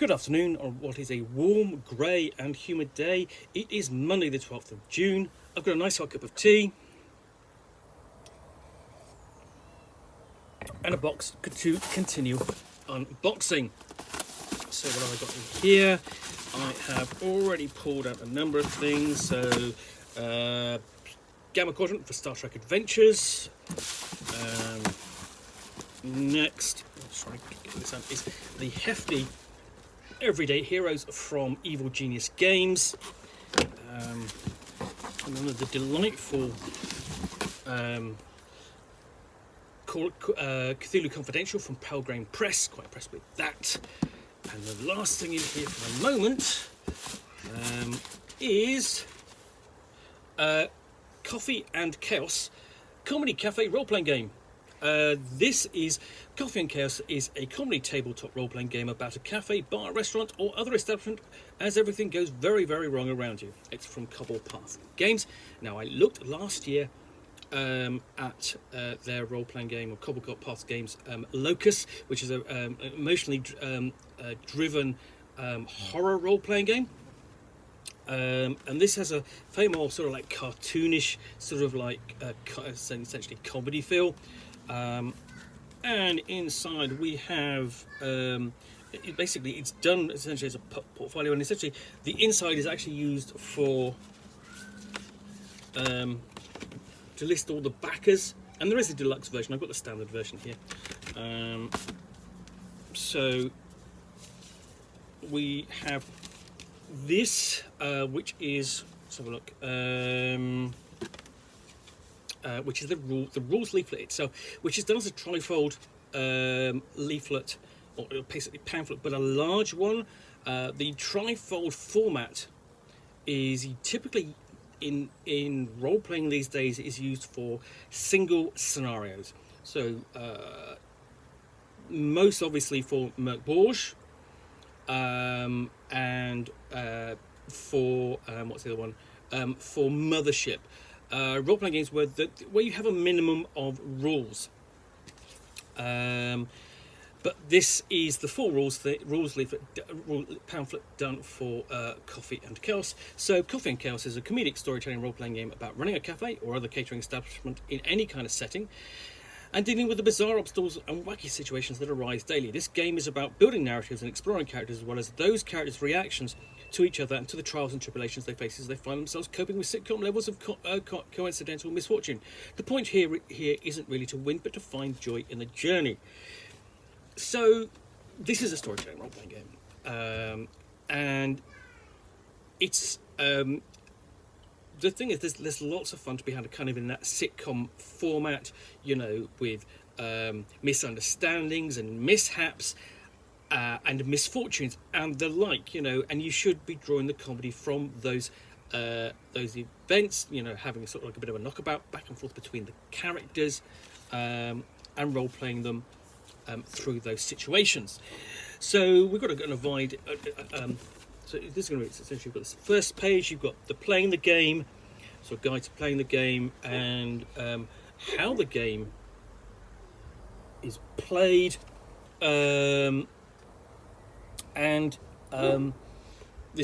Good afternoon on what is a warm, grey and humid day. It is Monday the 12th of June. I've got a nice hot cup of tea and a box to continue unboxing. So what have I got in here? I have already pulled out a number of things. So Gamma Quadrant for Star Trek Adventures. Next, let's try and get this up, is the hefty Everyday Heroes from Evil Genius Games. And then the delightful Cthulhu Confidential from Pelgrane Press. Quite impressed with that. And the last thing in here for the moment is Coffee and Chaos Comedy Cafe Role-Playing Game. This is Coffee and Chaos is a comedy tabletop role-playing game about a cafe, bar, restaurant or other establishment as everything goes very, very wrong around you. It's from Cobblepath Games. Now, I looked last year at their role-playing game, or Cobblepath Games Locus, which is a emotionally driven horror role-playing game. And this has a very more sort of like cartoonish, sort of like essentially comedy feel. And inside we have basically it's done essentially as a portfolio, and essentially the inside is actually used for to list all the backers, and there is a deluxe version. I've got the standard version here. So we have this, which is, let's have a look, which is the rules leaflet itself, which is done as a trifold leaflet, or basically pamphlet, but a large one. The trifold format is typically in role playing these days is used for single scenarios. So most obviously for Merc Bourge, and for what's the other one? For Mothership. Role-playing games where you have a minimum of rules. But this is the full rules leaflet pamphlet done for Coffee and Chaos. So Coffee and Chaos is a comedic storytelling role-playing game about running a cafe or other catering establishment in any kind of setting, and dealing with the bizarre obstacles and wacky situations that arise daily. This game is about building narratives and exploring characters, as well as those characters' reactions to each other and to the trials and tribulations they face as they find themselves coping with sitcom levels of coincidental misfortune. The point here isn't really to win, but to find joy in the journey. So this is a storytelling role-playing game, and it's the thing is, there's lots of fun to be had kind of in that sitcom format, you know, with misunderstandings and mishaps and misfortunes and the like, you know, and you should be drawing the comedy from those events, you know, having sort of like a bit of a knockabout back and forth between the characters and role-playing them through those situations. So we've got to avoid... So this is going to be essentially, you've got this first page, you've got the playing the game, so a guide to playing the game, and how the game is played, this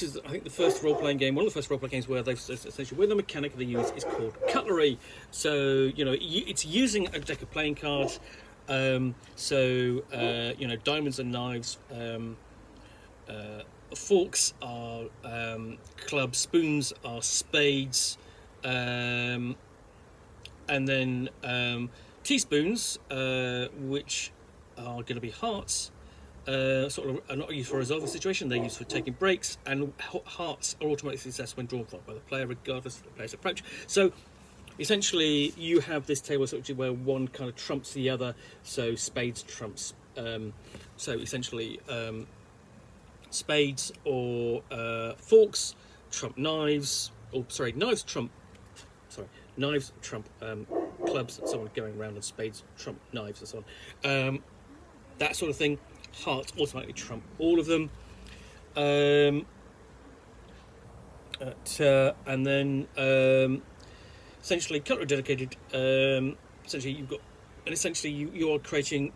is, I think, the first role-playing game, one of the first role-playing games where they've essentially, where the mechanic they use is called cutlery. So, you know, it's using a deck of playing cards, you know, diamonds and knives, forks are clubs, spoons are spades, and then teaspoons, which are going to be hearts, sort of are not used for a resolving situation, they're used for taking breaks, and hearts are automatically assessed when drawn by the player, regardless of the player's approach. So essentially you have this table where one kind of trumps the other, so spades trumps, so essentially spades or forks trump knives, or sorry, knives trump clubs and so on, going around, and spades trump knives and so on. That sort of thing. Hearts automatically trump all of them. And then essentially cutlery dedicated, essentially you've got, and essentially you are creating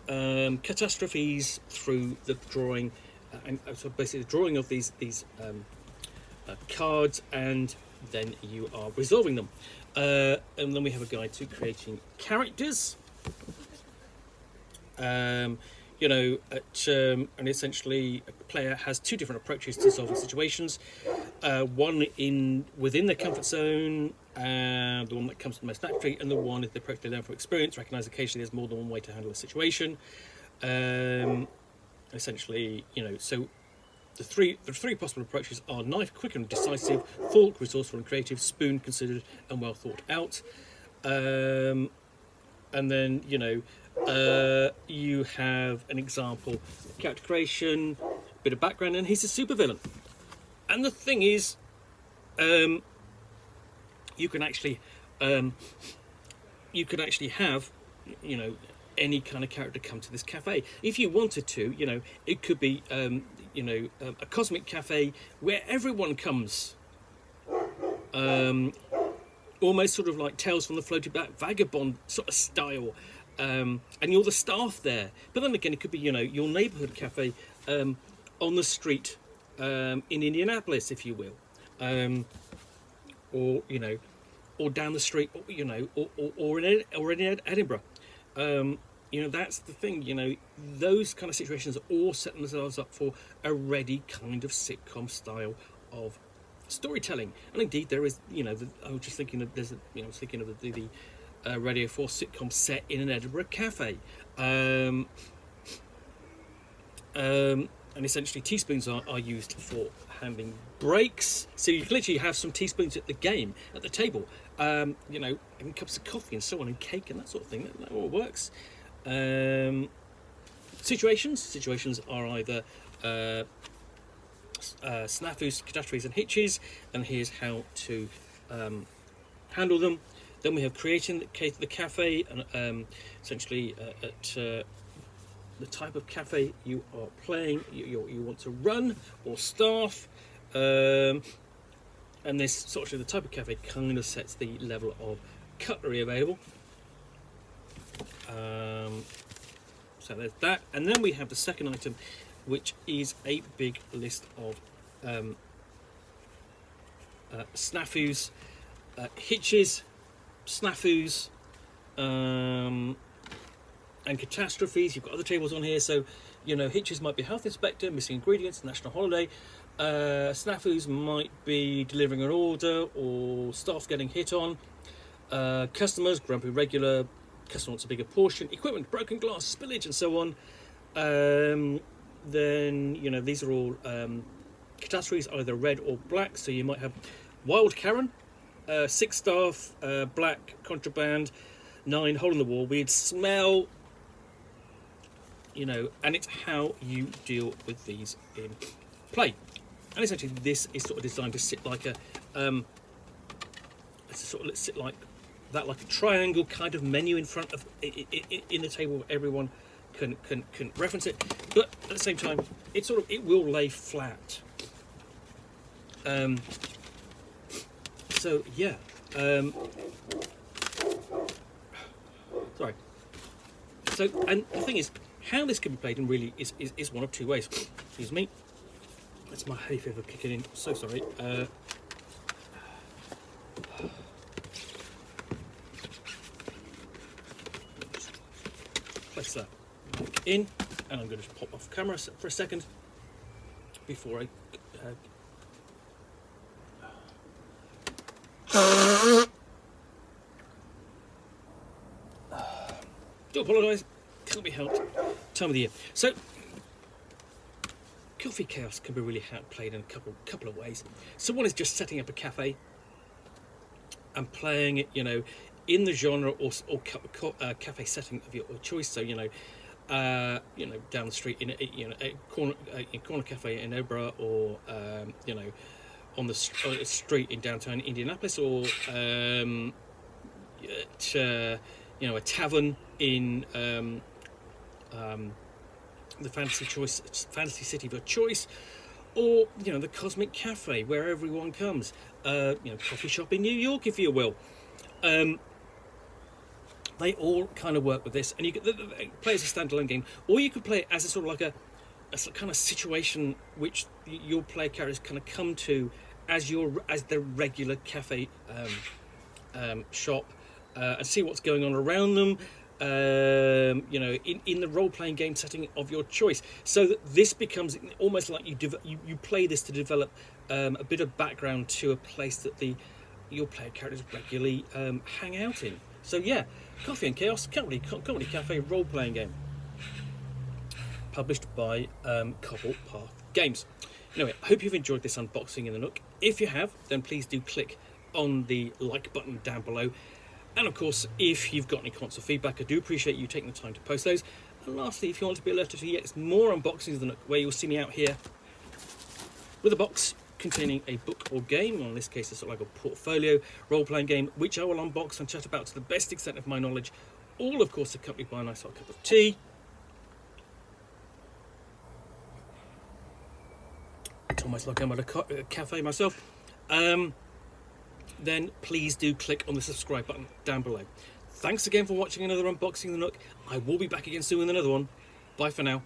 catastrophes through the drawing and so basically the drawing of these cards, and then you are resolving them. And then we have a guide to creating characters. And essentially a player has two different approaches to solving situations. One within their comfort zone, the one that comes to the most naturally, and the one is the approach they learn from experience. Recognise occasionally there's more than one way to handle a situation. Essentially, so the three possible approaches are knife, quick and decisive; fork, resourceful and creative; spoon, considered and well thought out. And then you have an example: character creation, bit of background, and he's a supervillain. And the thing is, you can actually have, any kind of character come to this cafe if you wanted to. It could be, a cosmic cafe where everyone comes, almost sort of like Tales from the Floating Back Vagabond sort of style, and you're the staff there. But then again, it could be, your neighborhood cafe on the street in Indianapolis, if you will, or down the street, or in Edinburgh. That's the thing. Those kind of situations all set themselves up for a ready kind of sitcom style of storytelling. And indeed, there is. I was just thinking of the Radio 4 sitcom set in an Edinburgh cafe. And essentially, teaspoons are used for handling breaks. So you can literally have some teaspoons at the table, and cups of coffee and so on, and cake and that sort of thing. That all works. Situations are either snafus, catastrophes, and hitches, and here's how to handle them. Then we have creating the cafe, and essentially at the type of cafe you are playing, you want to run or staff, and this sort of the type of cafe kind of sets the level of cutlery available. So there's that, and then we have the second item, which is a big list of snafus, hitches, snafus, and catastrophes. You've got other tables on here, so hitches might be health inspector, missing ingredients, national holiday. Snafus might be delivering an order or staff getting hit on. Customers, grumpy regular, customer wants a bigger portion. Equipment, broken glass, spillage, and so on. Then these are all catastrophes, either red or black. So you might have wild Karen, 6 staff, black, contraband, 9, hole in the wall, weird smell. And it's how you deal with these in play. And essentially, this is sort of designed to sit like sit like that, like a triangle kind of menu in front of in the table where everyone can reference it. But at the same time, it will lay flat. So yeah. Sorry. So, and the thing is, how this can be played in really is one of two ways. Excuse me. That's my hay fever kicking in. So sorry. Place that back in, and I'm going to just pop off camera for a second before I. Do apologise, can't be helped. Time of the year. So, Coffee Chaos can be really played in a couple of ways. So one is just setting up a cafe and playing it, in the genre or cafe setting of your choice. So down the street in a corner cafe in Edinburgh, or on the street in downtown Indianapolis, or a tavern in the fantasy city of your choice, or the cosmic cafe where everyone comes, coffee shop in New York, if you will. They all kind of work with this, and you could play as a standalone game, or you could play it as a sort of like kind of situation which your player characters kind of come to as the regular cafe shop, and see what's going on around them. In the role-playing game setting of your choice, so that this becomes almost like you play this to develop a bit of background to a place that your player characters regularly hang out in. So yeah, Coffee and Chaos Comedy Cafe role-playing game, published by Cobblepath Games. Anyway, I hope you've enjoyed this unboxing in the Nook. If you have, then please do click on the like button down below. And of course, if you've got any comments or feedback, I do appreciate you taking the time to post those. And lastly, if you want to be alerted to yet more unboxings of the Nook, where you'll see me out here with a box containing a book or game, or in this case, it's sort of like a portfolio role-playing game, which I will unbox and chat about to the best extent of my knowledge, all of course accompanied by a nice hot cup of tea. It's almost like I'm at a cafe myself. Then please do click on the subscribe button down below. Thanks again for watching another unboxing of the Nook. I will be back again soon with another one. Bye for now.